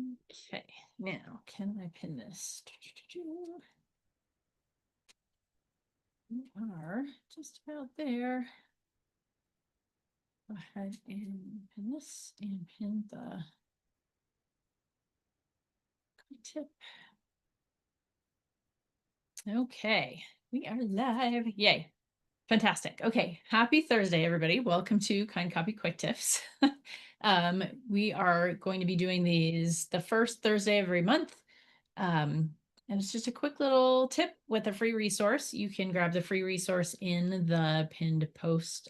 Okay, now can I pin this? We are just about there. Go ahead and pin this and pin the tip. Okay, we are live. Yay. Fantastic. Okay. Happy Thursday, everybody. Welcome to Kind Copy Quick Tips. We are going to be doing these the first Thursday of every month. And it's just a quick little tip with a free resource. You can grab the free resource in the pinned post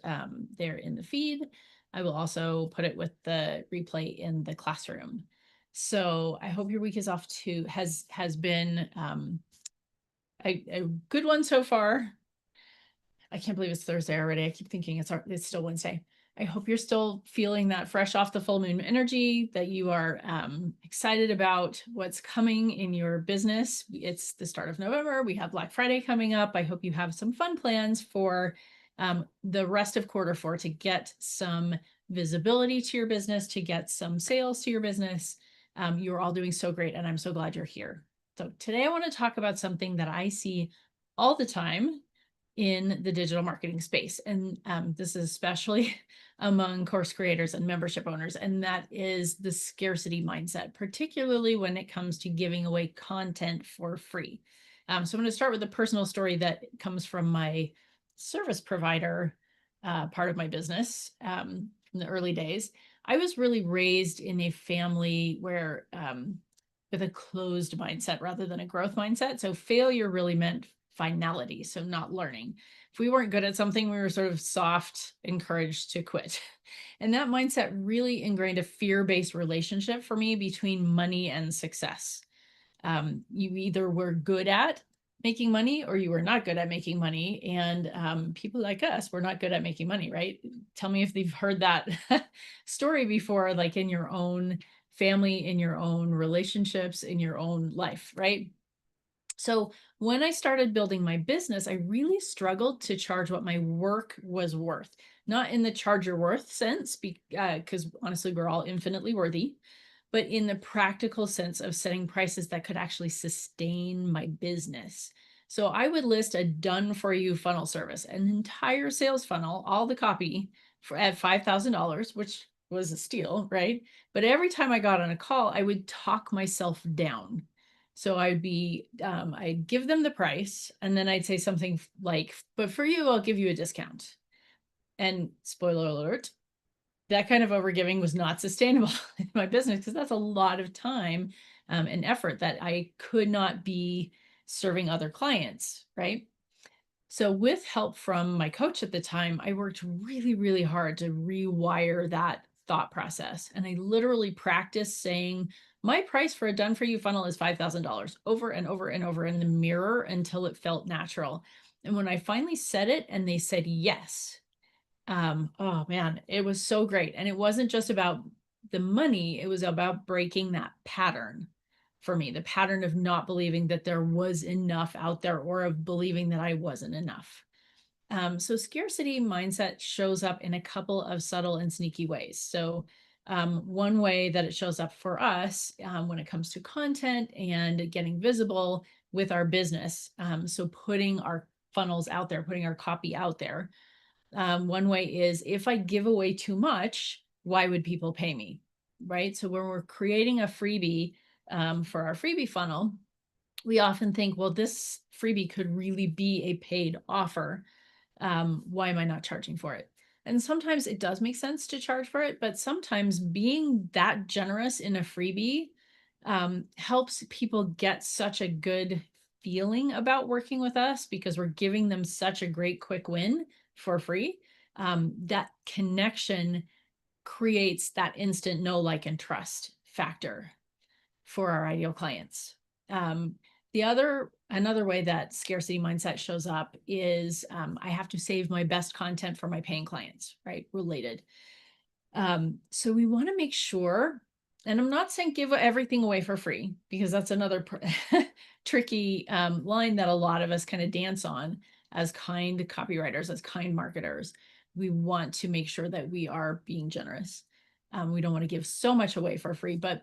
there in the feed. I will also put it with the replay in the classroom. So I hope your week is off to has been a good one so far. I can't believe it's Thursday already. I keep thinking it's still Wednesday. I hope you're still feeling that fresh off the full moon energy, that you are excited about what's coming in your business. It's the start of November. We have Black Friday coming up. I hope you have some fun plans for the rest of Q4 to get some visibility to your business, to get some sales to your business. You're all doing so great, and I'm so glad you're here. So today I want to talk about something that I see all the time in the digital marketing space. And this is especially among course creators and membership owners, and that is the scarcity mindset, particularly when it comes to giving away content for free. So I'm going to start with a personal story that comes from my service provider part of my business in the early days. I was really raised in a family where with a closed mindset rather than a growth mindset. So failure really meant finality, so not learning. If we weren't good at something, we were sort of soft encouraged to quit. And that mindset really ingrained a fear-based relationship for me between money and success. You either were good at making money or you were not good at making money. And people like us, we're not good at making money, right? Tell me if you've heard that story before, like in your own family, in your own relationships, in your own life, right? So when I started building my business, I really struggled to charge what my work was worth, not in the charge your worth sense, because honestly, we're all infinitely worthy, but in the practical sense of setting prices that could actually sustain my business. So I would list a done for you funnel service, an entire sales funnel, all the copy at $5,000, which was a steal, right? But every time I got on a call, I would talk myself down. So I'd give them the price and then I'd say something like, but for you, I'll give you a discount. And spoiler alert, that kind of overgiving was not sustainable in my business because that's a lot of time and effort that I could not be serving other clients, right? So with help from my coach at the time, I worked really, really hard to rewire that thought process. And I literally practiced saying, my price for a done for you funnel is $5,000 over and over and over in the mirror until it felt natural. And when I finally said it and they said yes, oh man, it was so great. And it wasn't just about the money, it was about breaking that pattern for me, the pattern of not believing that there was enough out there or of believing that I wasn't enough. So scarcity mindset shows up in a couple of subtle and sneaky ways. So one way that it shows up for us when it comes to content and getting visible with our business. So putting our funnels out there, putting our copy out there. One way is if I give away too much, why would people pay me? Right. So when we're creating a freebie for our freebie funnel, we often think, well, this freebie could really be a paid offer. Why am I not charging for it? And sometimes it does make sense to charge for it, but sometimes being that generous in a freebie helps people get such a good feeling about working with us because we're giving them such a great quick win for free. That connection creates that instant know, like, and trust factor for our ideal clients. Another way that scarcity mindset shows up is I have to save my best content for my paying clients, right? Related. So we want to make sure, and I'm not saying give everything away for free because that's another tricky line that a lot of us kind of dance on as kind copywriters, as kind marketers. We want to make sure that we are being generous. We don't want to give so much away for free, but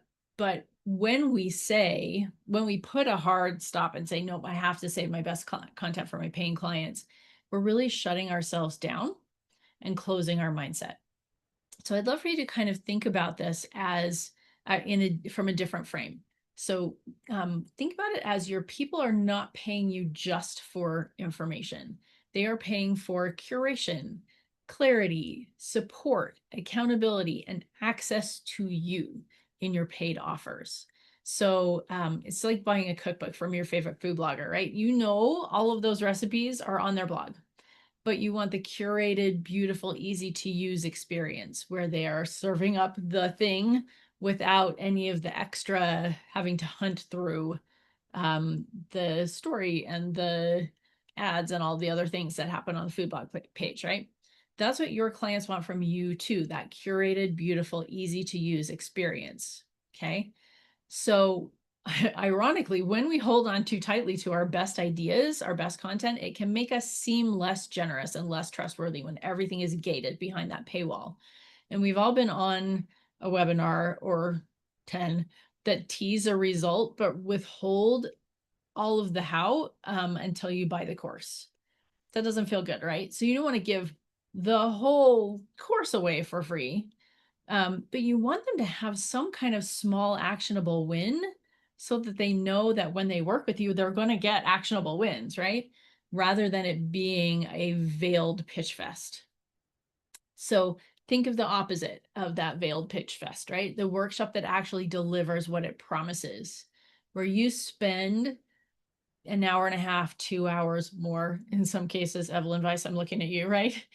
when we put a hard stop and say, nope, I have to save my best content for my paying clients, we're really shutting ourselves down and closing our mindset. So I'd love for you to kind of think about this as from a different frame. So think about it as your people are not paying you just for information. They are paying for curation, clarity, support, accountability, and access to you in your paid offers. So it's like buying a cookbook from your favorite food blogger, right? You know, all of those recipes are on their blog, but you want the curated, beautiful, easy to use experience where they are serving up the thing without any of the extra having to hunt through the story and the ads and all the other things that happen on the food blog page, right? That's what your clients want from you too, that curated, beautiful, easy to use experience, okay? So ironically, when we hold on too tightly to our best ideas, our best content, it can make us seem less generous and less trustworthy when everything is gated behind that paywall. And we've all been on a webinar or 10 that tease a result, but withhold all of the how until you buy the course. That doesn't feel good, right? So you don't want to give the whole course away for free. But you want them to have some kind of small actionable win so that they know that when they work with you, they're going to get actionable wins, right? Rather than it being a veiled pitch fest. So think of the opposite of that veiled pitch fest, right? The workshop that actually delivers what it promises, where you spend an hour and a half, 2 hours more in some cases, Evelyn Weiss, I'm looking at you, right?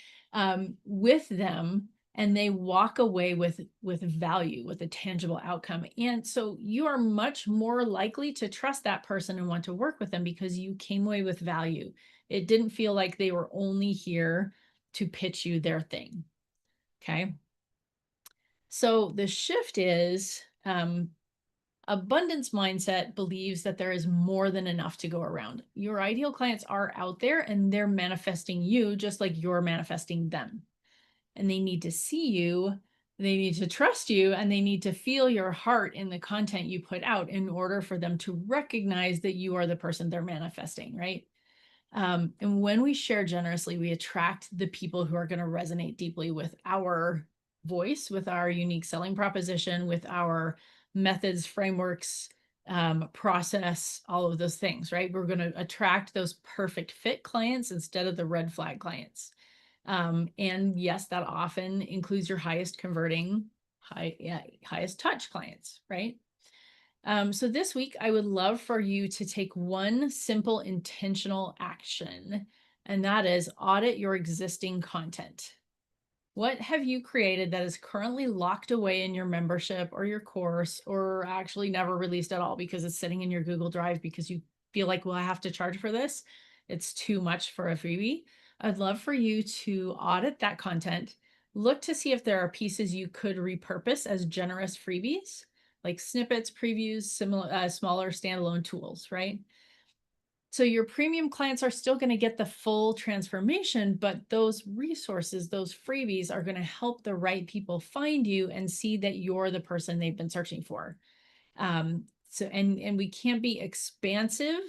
With them, and they walk away with value, with a tangible outcome. And so you are much more likely to trust that person and want to work with them because you came away with value. It didn't feel like they were only here to pitch you their thing, okay? So the shift is, abundance mindset believes that there is more than enough to go around. Your ideal clients are out there and they're manifesting you just like you're manifesting them. And they need to see you, they need to trust you, and they need to feel your heart in the content you put out in order for them to recognize that you are the person they're manifesting, right? And when we share generously, we attract the people who are going to resonate deeply with our voice, with our unique selling proposition, with our methods, frameworks, process, all of those things, right? We're going to attract those perfect fit clients instead of the red flag clients. And yes, that often includes your highest converting, highest touch clients, right? So this week, I would love for you to take one simple intentional action, and that is audit your existing content. What have you created that is currently locked away in your membership or your course, or actually never released at all because it's sitting in your Google Drive because you feel like, well, I have to charge for this. It's too much for a freebie. I'd love for you to audit that content, look to see if there are pieces you could repurpose as generous freebies, like snippets, previews, smaller standalone tools, right? So your premium clients are still going to get the full transformation, but those resources, those freebies are going to help the right people find you and see that you're the person they've been searching for. And we can't be expansive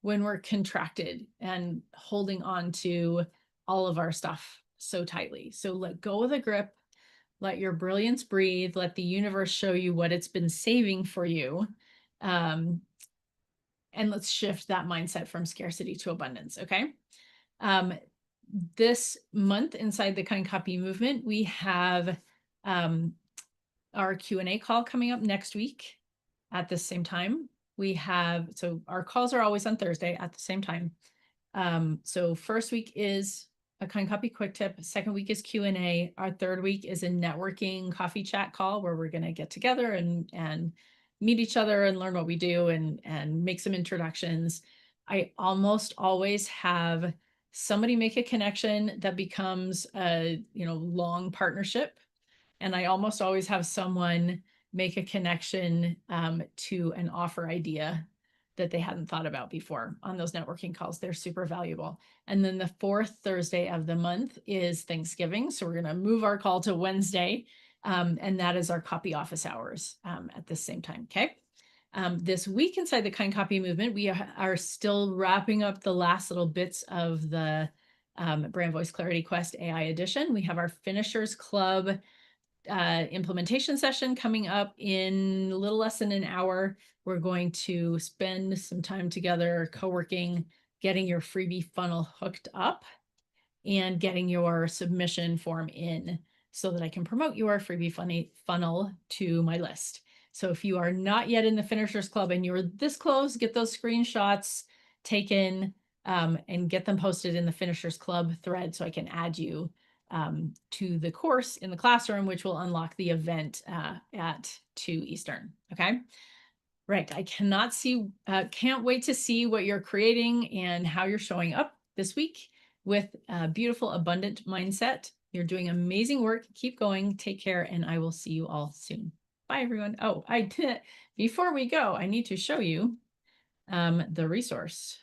when we're contracted and holding on to all of our stuff so tightly. So let go of the grip, let your brilliance breathe, let the universe show you what it's been saving for you. And let's shift that mindset from scarcity to abundance, okay? This month inside the Kind Copy movement, we have our Q&A call coming up next week at the same time. So our calls are always on Thursday at the same time. So first week is a Kind Copy quick tip. Second week is Q&A. Our third week is a networking coffee chat call where we're going to get together and meet each other and learn what we do and make some introductions. I almost always have somebody make a connection that becomes a long partnership. And I almost always have someone make a connection to an offer idea that they hadn't thought about before on those networking calls. They're super valuable. And then the fourth Thursday of the month is Thanksgiving. So we're going to move our call to Wednesday. And that is our copy office hours at the same time. Okay. This week inside the Kind Copy movement, we are still wrapping up the last little bits of the Brand Voice Clarity Quest AI edition. We have our Finishers Club implementation session coming up in a little less than an hour. We're going to spend some time together co-working, getting your freebie funnel hooked up and getting your submission form in so that I can promote your freebie funnel to my list. So if you are not yet in the Finishers Club and you're this close, get those screenshots taken and get them posted in the Finishers Club thread so I can add you to the course in the classroom, which will unlock the event at 2 Eastern. Okay. Right. I can't wait to see what you're creating and how you're showing up this week with a beautiful, abundant mindset. You're doing amazing work. Keep going. Take care. And I will see you all soon. Bye, everyone. Oh, before we go, I need to show you the resource.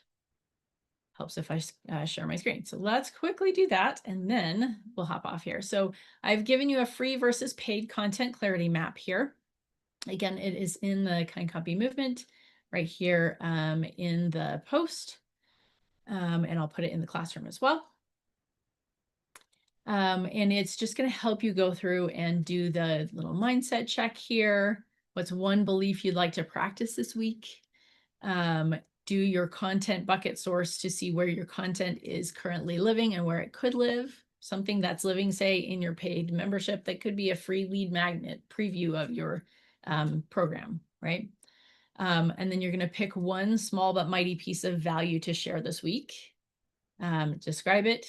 Helps if I share my screen. So let's quickly do that and then we'll hop off here. So I've given you a free versus paid content clarity map here. Again, it is in the Kind Copy movement right here in the post. And I'll put it in the classroom as well. And it's just going to help you go through and do the little mindset check here. What's one belief you'd like to practice this week? Do your content bucket source to see where your content is currently living and where it could live. Something that's living, say, in your paid membership that could be a free lead magnet preview of your program, right? And then you're going to pick one small but mighty piece of value to share this week. Describe it,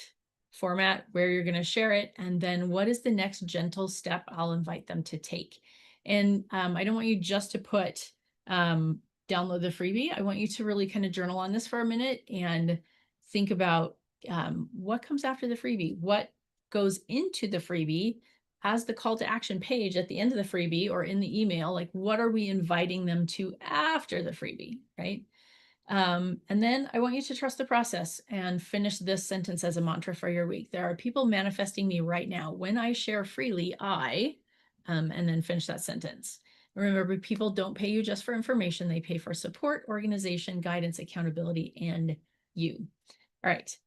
format where you're going to share it, and then what is the next gentle step I'll invite them to take. And I don't want you just to put download the freebie. I want you to really kind of journal on this for a minute and think about what comes after the freebie, what goes into the freebie as the call to action page at the end of the freebie or in the email. Like, what are we inviting them to after the freebie, right? And then I want you to trust the process and finish this sentence as a mantra for your week. There are people manifesting me right now. When I share freely, and then finish that sentence. Remember, people don't pay you just for information. They pay for support, organization, guidance, accountability, and you. All right.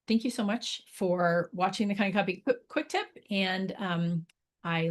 Thank you so much for watching the Kind Copy Quick Tip. And I